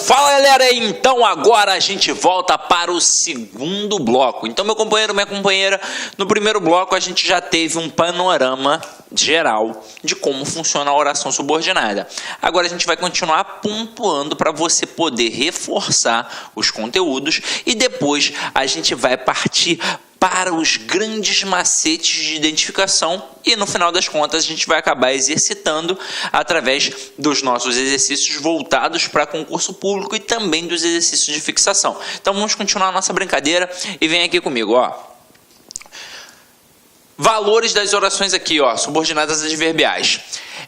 Fala galera, então agora a gente volta para o segundo bloco. Então meu companheiro, minha companheira, no primeiro bloco a gente já teve um panorama geral de como funciona a oração subordinada. Agora a gente vai continuar pontuando para você poder reforçar os conteúdos e depois a gente vai partir para os grandes macetes de identificação e no final das contas a gente vai acabar exercitando através dos nossos exercícios voltados para concurso público e também dos exercícios de fixação. Então vamos continuar a nossa brincadeira e vem aqui comigo, ó. Valores das orações aqui, ó, subordinadas adverbiais.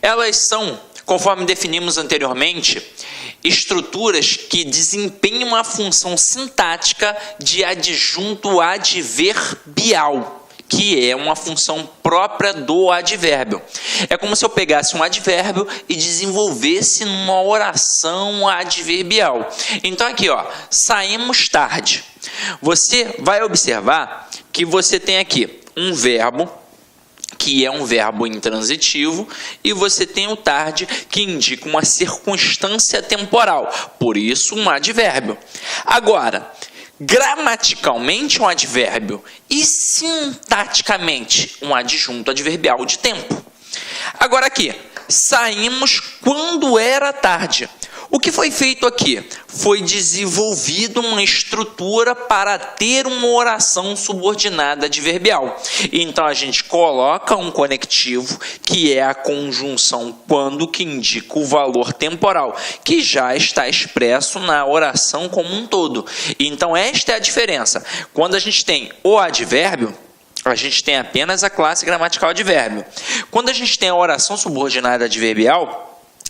Elas são, conforme definimos anteriormente, estruturas que desempenham a função sintática de adjunto adverbial, que é uma função própria do advérbio. É como se eu pegasse um advérbio e desenvolvesse numa oração adverbial. Então aqui, ó, saímos tarde. Você vai observar que você tem aqui um verbo, que é um verbo intransitivo, e você tem o tarde, que indica uma circunstância temporal, por isso um advérbio. Agora, gramaticalmente um advérbio e sintaticamente um adjunto adverbial de tempo. Agora aqui, saímos quando era tarde. O que foi feito aqui? Foi desenvolvido uma estrutura para ter uma oração subordinada adverbial. Então, a gente coloca um conectivo, que é a conjunção quando, que indica o valor temporal, que já está expresso na oração como um todo. Então, esta é a diferença. Quando a gente tem o advérbio, a gente tem apenas a classe gramatical advérbio. Quando a gente tem a oração subordinada adverbial,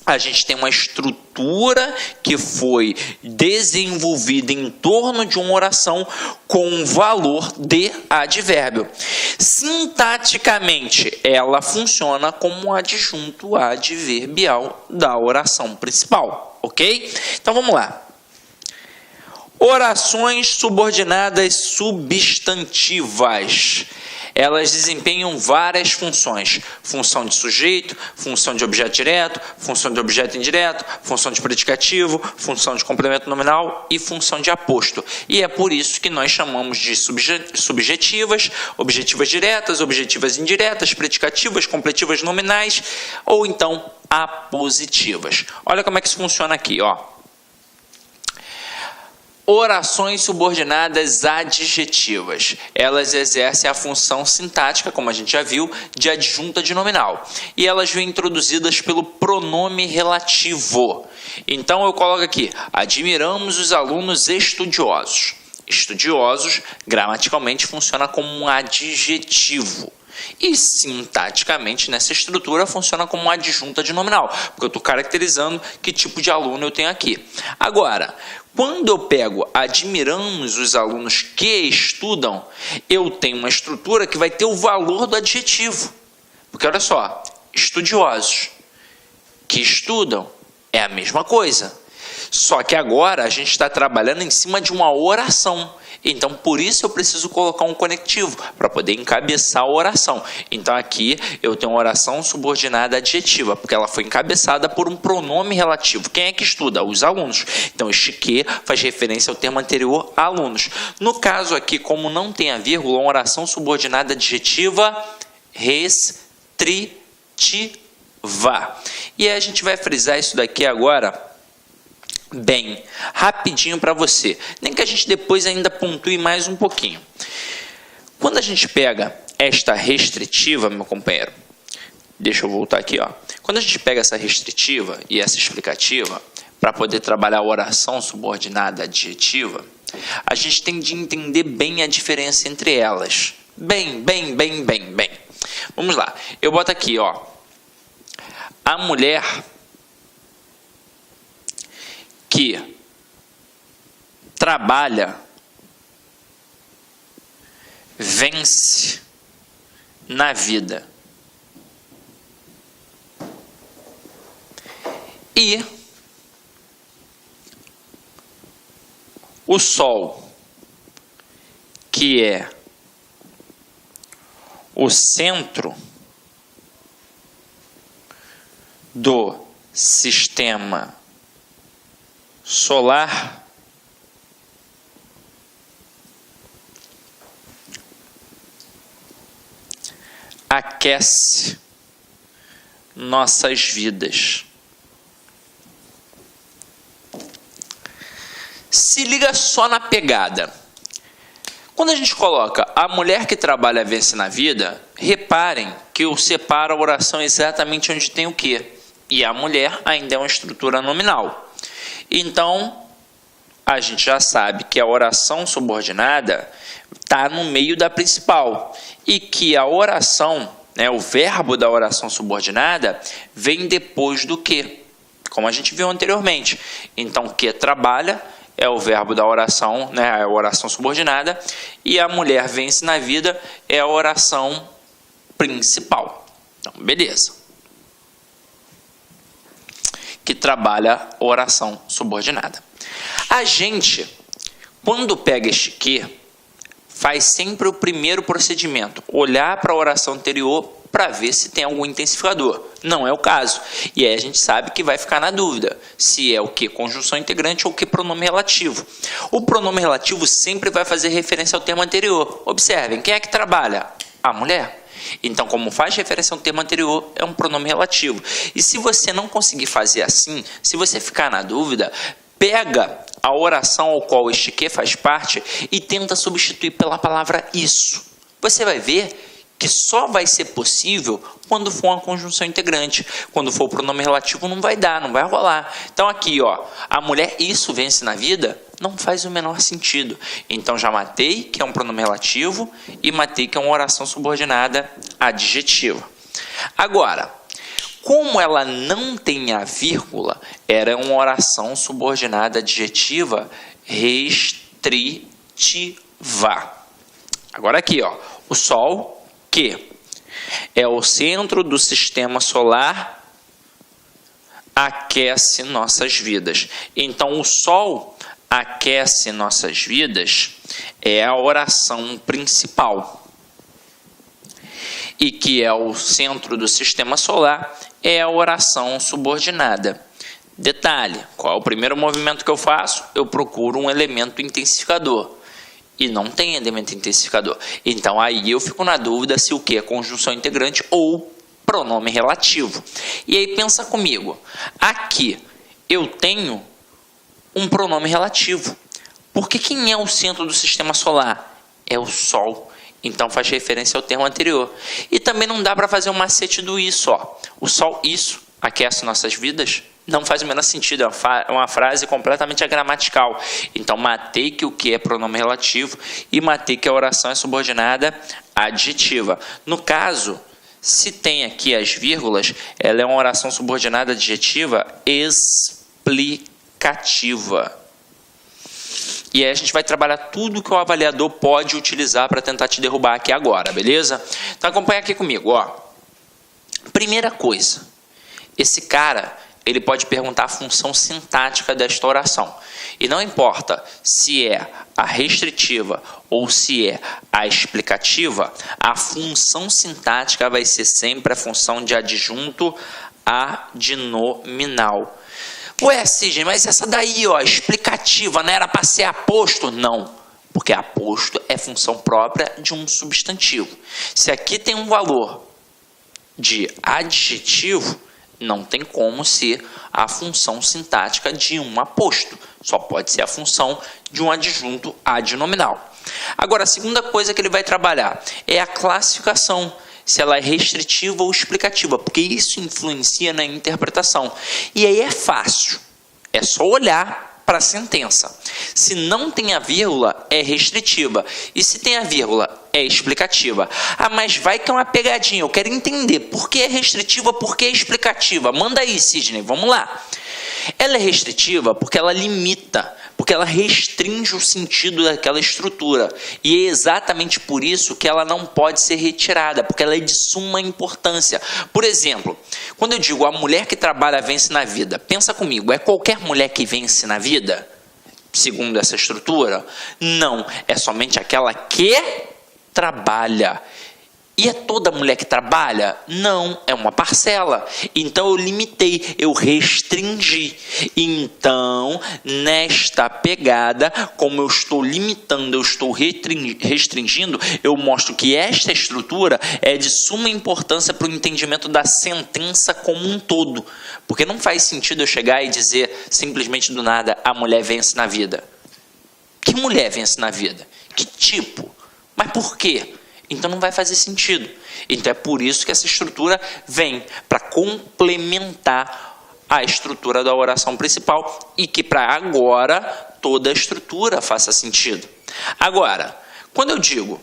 a gente tem uma estrutura que foi desenvolvida em torno de uma oração com um valor de advérbio. Sintaticamente, ela funciona como um adjunto adverbial da oração principal, ok? Então vamos lá. Orações subordinadas substantivas. Elas desempenham várias funções. Função de sujeito, função de objeto direto, função de objeto indireto, função de predicativo, função de complemento nominal e função de aposto. E é por isso que nós chamamos de subjetivas, objetivas diretas, objetivas indiretas, predicativas, completivas nominais ou então apositivas. Olha como é que isso funciona aqui, ó. Orações subordinadas adjetivas. Elas exercem a função sintática, como a gente já viu, de adjunta de nominal. E elas vêm introduzidas pelo pronome relativo. Então eu coloco aqui, admiramos os alunos estudiosos. Estudiosos, gramaticalmente, funciona como um adjetivo. E sintaticamente, nessa estrutura, funciona como uma adjunta de nominal, porque eu estou caracterizando que tipo de aluno eu tenho aqui. Agora, quando eu pego admiramos os alunos que estudam, eu tenho uma estrutura que vai ter o valor do adjetivo. Porque olha só, estudiosos que estudam é a mesma coisa. Só que agora a gente está trabalhando em cima de uma oração. Então, por isso eu preciso colocar um conectivo, para poder encabeçar a oração. Então, aqui eu tenho uma oração subordinada adjetiva, porque ela foi encabeçada por um pronome relativo. Quem é que estuda? Os alunos. Então, este que faz referência ao termo anterior, alunos. No caso aqui, como não tem a vírgula, uma oração subordinada adjetiva restritiva. E aí a gente vai frisar isso daqui agora bem rapidinho para você, nem que a gente depois ainda pontue mais um pouquinho. Quando a gente pega esta restritiva, meu companheiro, deixa eu voltar aqui, ó. Quando a gente pega essa restritiva e essa explicativa para poder trabalhar a oração subordinada adjetiva, a gente tem de entender bem a diferença entre elas. Bem. Vamos lá. Eu boto aqui, ó. A mulher que trabalha, vence na vida. E o sol, que é o centro do sistema solar aquece nossas vidas. Se liga só na pegada. Quando a gente coloca a mulher que trabalha vence na vida, reparem que eu separo a oração exatamente onde tem o quê? E a mulher ainda é uma estrutura nominal. Então, a gente já sabe que a oração subordinada está no meio da principal. E que a oração, o verbo da oração subordinada, vem depois do que, como a gente viu anteriormente. Então, que trabalha é o verbo da oração, a oração subordinada, e a mulher vence na vida é a oração principal. Então, beleza. Que trabalha a oração subordinada. A gente, quando pega este que, faz sempre o primeiro procedimento, olhar para a oração anterior para ver se tem algum intensificador. Não é o caso. E aí a gente sabe que vai ficar na dúvida se é o que conjunção integrante ou o que pronome relativo. O pronome relativo sempre vai fazer referência ao termo anterior. Observem, quem é que trabalha? A mulher. Então, como faz referência ao termo anterior, é um pronome relativo. E se você não conseguir fazer assim, se você ficar na dúvida, pega a oração ao qual este que faz parte e tenta substituir pela palavra isso. Você vai ver que só vai ser possível quando for uma conjunção integrante. Quando for o pronome relativo não vai dar, não vai rolar. Então aqui, a mulher isso vence na vida, não faz o menor sentido. Então já matei que é um pronome relativo e matei que é uma oração subordinada adjetiva. Agora, como ela não tem a vírgula, era uma oração subordinada adjetiva restritiva. Agora aqui, o Sol, que é o centro do sistema solar, aquece nossas vidas. Então, o Sol aquece nossas vidas é a oração principal. E que é o centro do sistema solar é a oração subordinada. Detalhe, qual é o primeiro movimento que eu faço? Eu procuro um elemento intensificador. E não tem elemento intensificador. Então, aí eu fico na dúvida se o que é conjunção integrante ou pronome relativo. E aí, pensa comigo. Aqui, eu tenho um pronome relativo. Porque quem é o centro do sistema solar? É o Sol. Então, faz referência ao termo anterior. E também não dá para fazer um macete do isso. O Sol, isso, aquece nossas vidas. Não faz o menor sentido, é uma frase completamente agramatical. Então, matei que o que é pronome relativo e matei que a oração é subordinada adjetiva. No caso, se tem aqui as vírgulas, ela é uma oração subordinada adjetiva explicativa. E aí a gente vai trabalhar tudo que o avaliador pode utilizar para tentar te derrubar aqui agora, beleza? Então, acompanha aqui comigo. Primeira coisa, esse cara, ele pode perguntar a função sintática desta oração. E não importa se é a restritiva ou se é a explicativa, a função sintática vai ser sempre a função de adjunto adnominal. Ué, Sidney, mas essa daí, explicativa, não era para ser aposto? Não, porque aposto é função própria de um substantivo. Se aqui tem um valor de adjetivo, não tem como ser a função sintática de um aposto. Só pode ser a função de um adjunto adnominal. Agora, a segunda coisa que ele vai trabalhar é a classificação, se ela é restritiva ou explicativa, porque isso influencia na interpretação. E aí é fácil, é só olhar para a sentença. Se não tem a vírgula, é restritiva. E se tem a vírgula, é explicativa. Ah, mas vai que é uma pegadinha. Eu quero entender por que é restritiva, por que é explicativa. Manda aí, Sidney, vamos lá. Ela é restritiva porque ela limita, porque ela restringe o sentido daquela estrutura. E é exatamente por isso que ela não pode ser retirada, porque ela é de suma importância. Por exemplo, quando eu digo a mulher que trabalha vence na vida, pensa comigo, é qualquer mulher que vence na vida? Segundo essa estrutura? Não, é somente aquela que trabalha. E é toda mulher que trabalha? Não, é uma parcela. Então eu limitei, eu restringi. Então, nesta pegada, como eu estou limitando, eu estou restringindo, eu mostro que esta estrutura é de suma importância para o entendimento da sentença como um todo. Porque não faz sentido eu chegar e dizer simplesmente do nada, a mulher vence na vida. Que mulher vence na vida? Que tipo? Mas por quê? Então não vai fazer sentido. Então é por isso que essa estrutura vem para complementar a estrutura da oração principal e que para agora toda a estrutura faça sentido. Agora, quando eu digo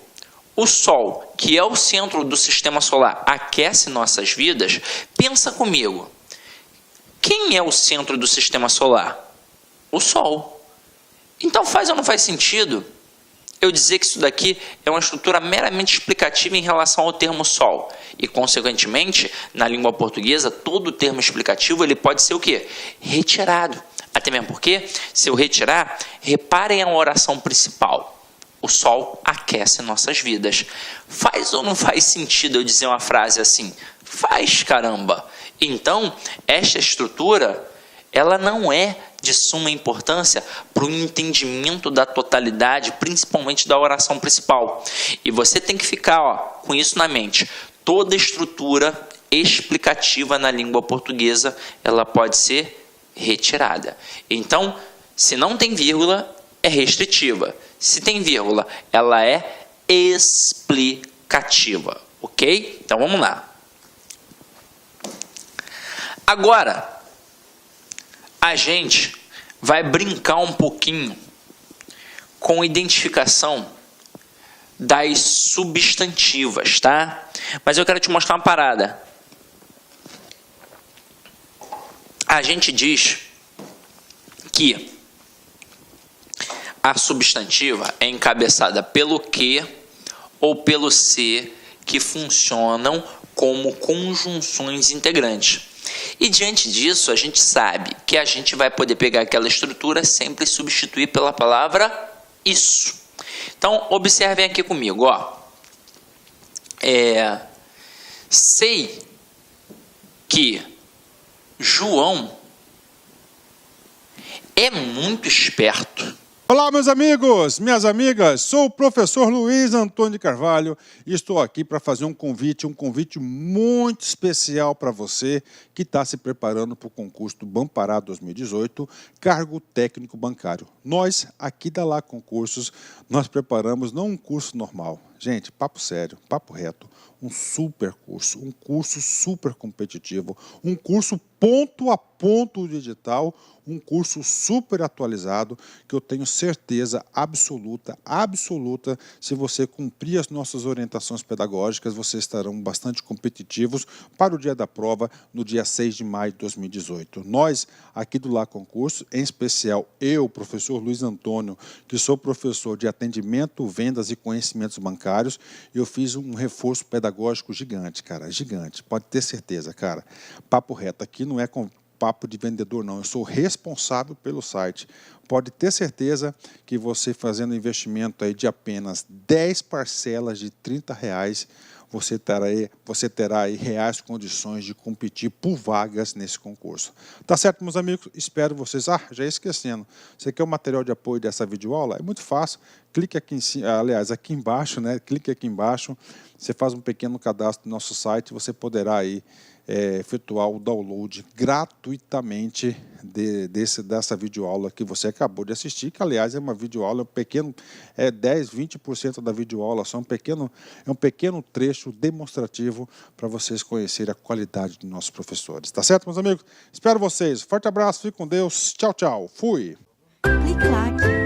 o Sol, que é o centro do sistema solar, aquece nossas vidas, pensa comigo. Quem é o centro do sistema solar? O Sol. Então faz ou não faz sentido eu dizer que isso daqui é uma estrutura meramente explicativa em relação ao termo Sol. E, consequentemente, na língua portuguesa, todo termo explicativo ele pode ser o quê? Retirado. Até mesmo porque, se eu retirar, reparem a oração principal. O Sol aquece nossas vidas. Faz ou não faz sentido eu dizer uma frase assim? Faz, caramba! Então, esta estrutura, ela não é de suma importância para o entendimento da totalidade, principalmente da oração principal. E você tem que ficar com isso na mente. Toda estrutura explicativa na língua portuguesa, ela pode ser retirada. Então, se não tem vírgula, é restritiva. Se tem vírgula, ela é explicativa. Ok? Então, vamos lá. Agora, a gente vai brincar um pouquinho com a identificação das substantivas, tá? Mas eu quero te mostrar uma parada. A gente diz que a substantiva é encabeçada pelo que ou pelo se que funcionam como conjunções integrantes. E diante disso, a gente sabe que a gente vai poder pegar aquela estrutura sempre e substituir pela palavra isso. Então, observem aqui comigo, ó. Sei que João é muito esperto. Olá, meus amigos, minhas amigas, sou o professor Luiz Antônio de Carvalho e estou aqui para fazer um convite muito especial para você que está se preparando para o concurso do Bampará 2018, cargo técnico bancário. Nós, aqui da Lá Concursos, nós preparamos não um curso normal, gente, papo sério, papo reto, um curso super competitivo, um curso ponto a ponto digital, um curso super atualizado, que eu tenho certeza absoluta, se você cumprir as nossas orientações pedagógicas, vocês estarão bastante competitivos para o dia da prova, no dia 6 de maio de 2018. Nós, aqui do Lá Concurso, em especial eu, professor Luiz Antônio, que sou professor de atendimento, vendas e conhecimentos bancários, eu fiz um reforço pedagógico gigante, cara, gigante, pode ter certeza, cara. Papo reto, aqui não é com papo de vendedor, não. Eu sou responsável pelo site. Pode ter certeza que você fazendo investimento aí de apenas 10 parcelas de R$30, você terá aí reais condições de competir por vagas nesse concurso. Tá certo, meus amigos? Espero vocês. Já ia esquecendo. Você quer o material de apoio dessa videoaula? É muito fácil. Clique aqui em cima, aliás, aqui embaixo, né? Clique aqui embaixo. Você faz um pequeno cadastro no nosso site. Você poderá aí efetuar o download gratuitamente dessa videoaula que você acabou de assistir, que aliás é uma videoaula, 10, 20% da videoaula, só é um pequeno trecho demonstrativo para vocês conhecerem a qualidade dos nossos professores. Tá certo, meus amigos? Espero vocês. Forte abraço, fique com Deus. Tchau, tchau. Fui! Clique lá.